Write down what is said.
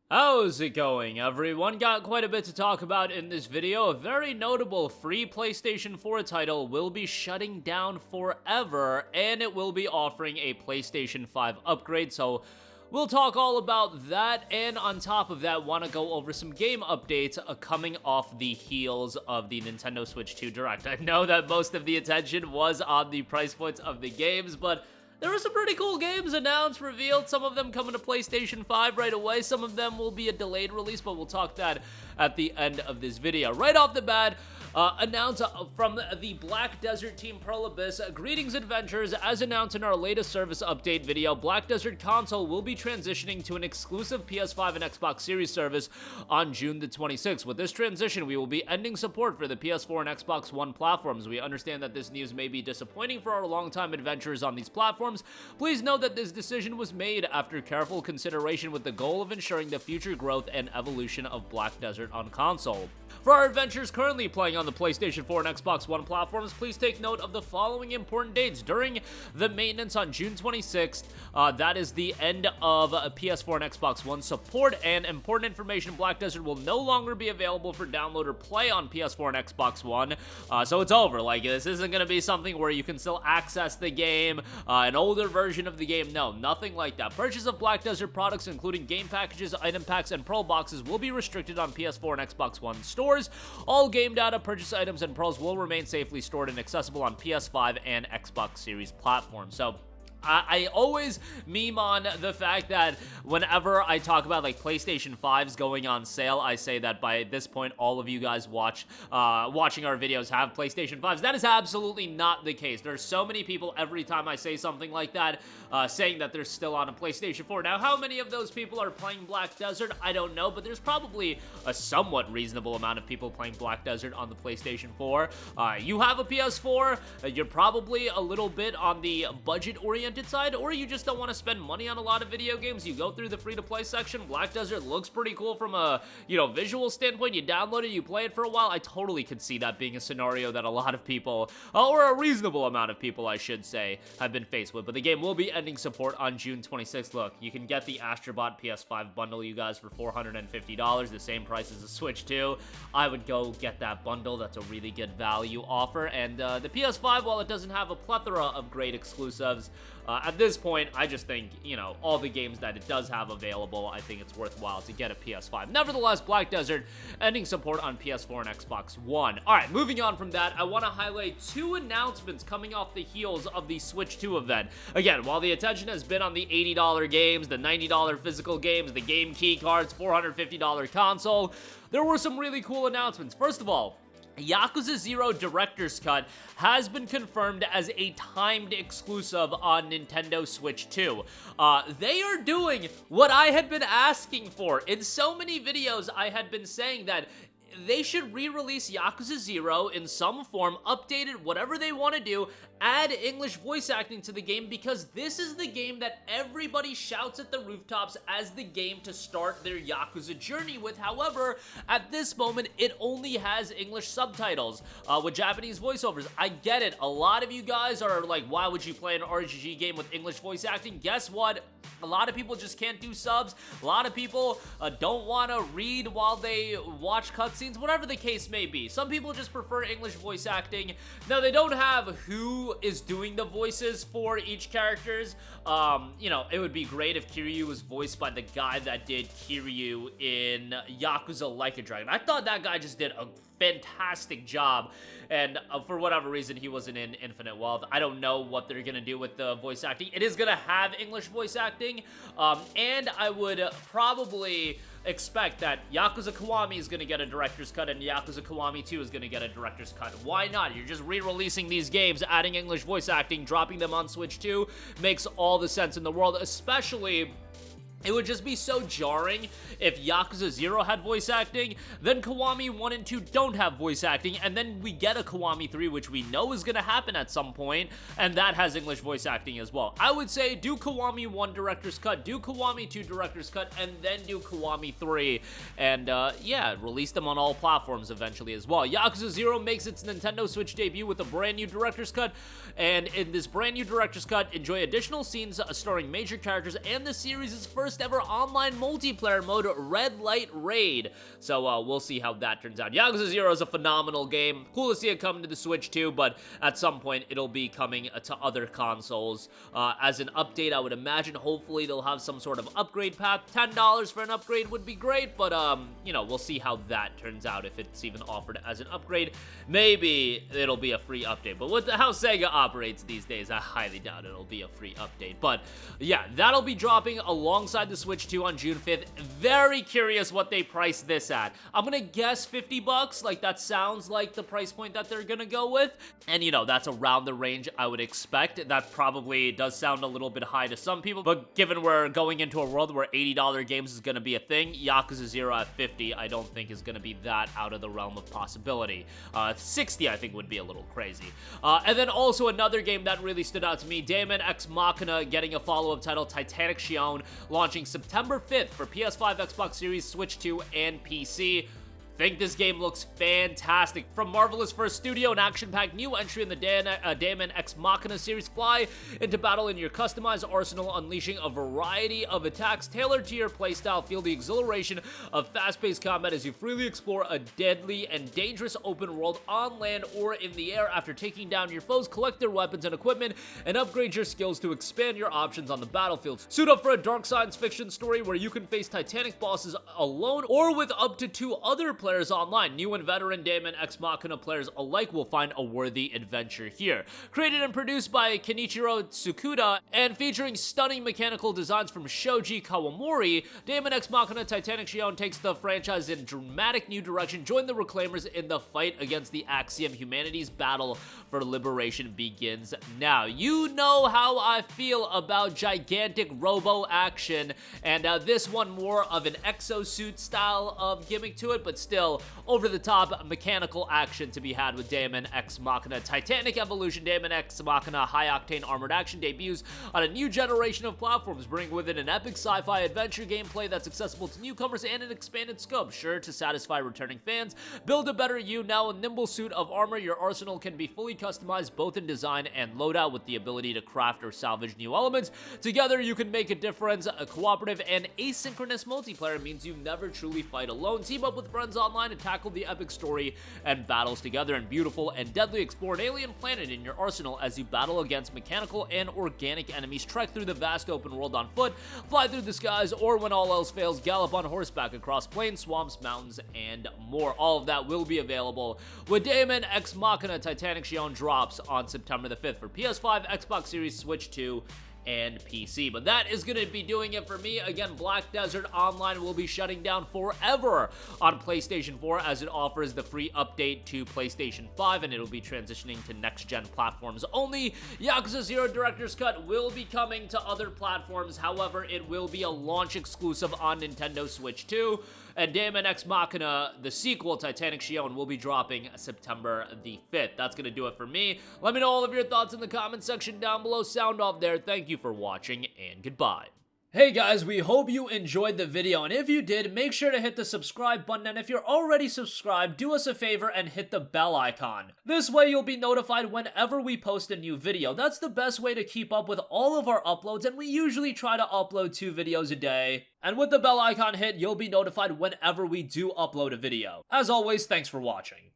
How's it going, everyone? Got quite a bit to talk about in this video. A very notable free PlayStation 4 title will be shutting down forever, and it will be offering a PlayStation 5 upgrade, so we'll talk all about that, and on top of that, want to go over some game updates coming off the heels of the Nintendo Switch 2 Direct. I know that most of the attention was on the price points of the games, but there were some pretty cool games announced, revealed, some of them coming to PlayStation 5 right away, some of them will be a delayed release, but we'll talk that at the end of this video. Right off the bat, announced from the Black Desert Team Pearl Abyss, greetings adventurers, as announced in our latest service update video, Black Desert console will be transitioning to an exclusive PS5 and Xbox Series service on June the 26th. With this transition, we will be ending support for the PS4 and Xbox One platforms. We understand that this news may be disappointing for our longtime adventurers on these platforms. Please note that this decision was made after careful consideration with the goal of ensuring the future growth and evolution of Black Desert on console. For our adventurers currently playing on the PlayStation 4 and Xbox One platforms, please take note of the following important dates. During the maintenance on June 26th, that is the end of PS4 and Xbox One support, and important information, Black Desert will no longer be available for download or play on PS4 and Xbox One, so it's over. Like, this isn't going to be something where you can still access the game, an older version of the game. No, nothing like that. Purchase of Black Desert products, including game packages, item packs, and Pearl boxes, will be restricted on PS4 and Xbox One stores. All game data, purchase items, and pearls will remain safely stored and accessible on PS5 and Xbox Series platforms. So I always meme on the fact that whenever I talk about like PlayStation 5s going on sale, I say that by this point all of you guys watching our videos have PlayStation 5s. That is absolutely not the case. There's so many people every time I say something like that saying that they're still on a PlayStation 4. Now, how many of those people are playing Black Desert? I don't know, but there's probably a somewhat reasonable amount of people playing Black Desert on the PlayStation 4. You have a PS4, you're probably a little bit on the budget-oriented side, or you just don't want to spend money on a lot of video games. You go through the free-to-play section. Black Desert looks pretty cool from a, visual standpoint. You download it, you play it for a while. I totally could see that being a scenario that a lot of people, or a reasonable amount of people, I should say, have been faced with. But the game will be ending support on June 26th. Look, you can get the Astrobot PS5 bundle, you guys, for $450, the same price as the Switch 2. I would go get that bundle. That's a really good value offer. And the PS5, while it doesn't have a plethora of great exclusives, at this point, I just think, all the games that it does have available, I think it's worthwhile to get a PS5. Nevertheless, Black Desert ending support on PS4 and Xbox One. Alright, moving on from that, I want to highlight two announcements coming off the heels of the Switch 2 event. Again, while the attention has been on the $80 games, the $90 physical games, the game key cards, $450 console, there were some really cool announcements. First of all, Yakuza 0 Director's Cut has been confirmed as a timed exclusive on Nintendo Switch 2. They are doing what I had been asking for. In so many videos, I had been saying that they should re-release Yakuza 0 in some form, update it, whatever they want to do, add English voice acting to the game, because this is the game that everybody shouts at the rooftops as the game to start their Yakuza journey with. However, at this moment, it only has English subtitles with Japanese voiceovers. I get it. A lot of you guys are like, why would you play an RPG game with English voice acting? Guess what? A lot of people just can't do subs. A lot of people don't want to read while they watch cutscenes, whatever the case may be. Some people just prefer English voice acting. Now, they don't have who is doing the voices for each characters. It would be great if Kiryu was voiced by the guy that did Kiryu in Yakuza Like a Dragon. I thought that guy just did a fantastic job, and for whatever reason he wasn't in Infinite Wealth. I don't know what they're gonna do with the voice acting. It is gonna have English voice acting, and I would probably expect that Yakuza Kiwami is gonna get a director's cut and Yakuza Kiwami 2 is gonna get a director's cut. Why not? You're just re-releasing these games, adding English voice acting, dropping them on Switch 2 makes all the sense in the world. Especially, it would just be so jarring if Yakuza 0 had voice acting, then Kiwami 1 and 2 don't have voice acting, and then we get a Kiwami 3, which we know is going to happen at some point, and that has English voice acting as well. I would say do Kiwami 1 Director's Cut, do Kiwami 2 Director's Cut, and then do Kiwami 3, and yeah, release them on all platforms eventually as well. Yakuza 0 makes its Nintendo Switch debut with a brand new Director's Cut, and in this brand new Director's Cut, enjoy additional scenes starring major characters and the series' first first ever online multiplayer mode, Red Light Raid. So we'll see how that turns out. Yakuza 0 is a phenomenal game. Cool to see it come to the Switch too, but at some point it'll be coming to other consoles as an update. I would imagine hopefully they'll have some sort of upgrade path. $10 for an upgrade would be great, but you know, we'll see how that turns out. If it's even offered as an upgrade, maybe it'll be a free update. But with how Sega operates these days, I highly doubt it'll be a free update. But yeah, that'll be dropping alongside the Switch 2 on June 5th. Very curious what they price this at. I'm gonna guess 50 bucks. Like, that sounds like the price point that they're gonna go with. And you know, that's around the range I would expect. That probably does sound a little bit high to some people, but given we're going into a world where $80 games is gonna be a thing, Yakuza 0 at 50 I don't think is gonna be that out of the realm of possibility. 60 I think would be a little crazy. And then also another game that really stood out to me, Daemon X Machina getting a follow-up title, Titanic Scion, launching September 5th for PS5, Xbox Series, Switch 2, and PC. Think this game looks fantastic. From Marvelous First Studio, an action-packed new entry in the Daemon X Machina series. Fly into battle in your customized arsenal, unleashing a variety of attacks tailored to your playstyle. Feel the exhilaration of fast-paced combat as you freely explore a deadly and dangerous open world on land or in the air. After taking down your foes, collect their weapons and equipment, and upgrade your skills to expand your options on the battlefield. Suit up for a dark science fiction story where you can face Titanic bosses alone or with up to 2 other players online. New and veteran Daemon X Machina players alike will find a worthy adventure here. Created and produced by Kenichiro Tsukuda and featuring stunning mechanical designs from Shoji Kawamori, Daemon X Machina Titanic Scion takes the franchise in a dramatic new direction. Join the Reclaimers in the fight against the Axiom. Humanity's battle for liberation begins now. You know how I feel about gigantic robo action, and this one more of an exosuit style of gimmick to it, but still over-the-top mechanical action to be had with Daemon X Machina. Titanic Evolution Daemon X Machina high-octane armored action debuts on a new generation of platforms, bringing with it an epic sci-fi adventure gameplay that's accessible to newcomers and an expanded scope, sure to satisfy returning fans. Build a better you, now a nimble suit of armor. Your arsenal can be fully customized both in design and loadout with the ability to craft or salvage new elements. Together, you can make a difference. A cooperative and asynchronous multiplayer means you never truly fight alone. Team up with friends online and tackle the epic story and battles together in beautiful and deadly. Explore an alien planet in your arsenal as you battle against mechanical and organic enemies. Trek through the vast open world on foot, fly through the skies, or when all else fails, gallop on horseback across plains, swamps, mountains, and more. All of that will be available with Daemon X Machina Titanic Scion drops on September the 5th for PS5, Xbox Series, Switch 2, and PC. But that is going to be doing it for me. Again, Black Desert Online will be shutting down forever on PlayStation 4 as it offers the free update to PlayStation 5, and it'll be transitioning to next-gen platforms only. Yakuza 0 Director's Cut will be coming to other platforms. However, it will be a launch exclusive on Nintendo Switch 2. And Daemon X Machina, the sequel, Titanic Scion, will be dropping September the 5th. That's going to do it for me. Let me know all of your thoughts in the comment section down below. Sound off there. Thank you for watching, and goodbye. Hey guys, we hope you enjoyed the video, and if you did, make sure to hit the subscribe button, and if you're already subscribed, do us a favor and hit the bell icon. This way you'll be notified whenever we post a new video. That's the best way to keep up with all of our uploads, and we usually try to upload 2 videos a day. And with the bell icon hit, you'll be notified whenever we do upload a video. As always, thanks for watching.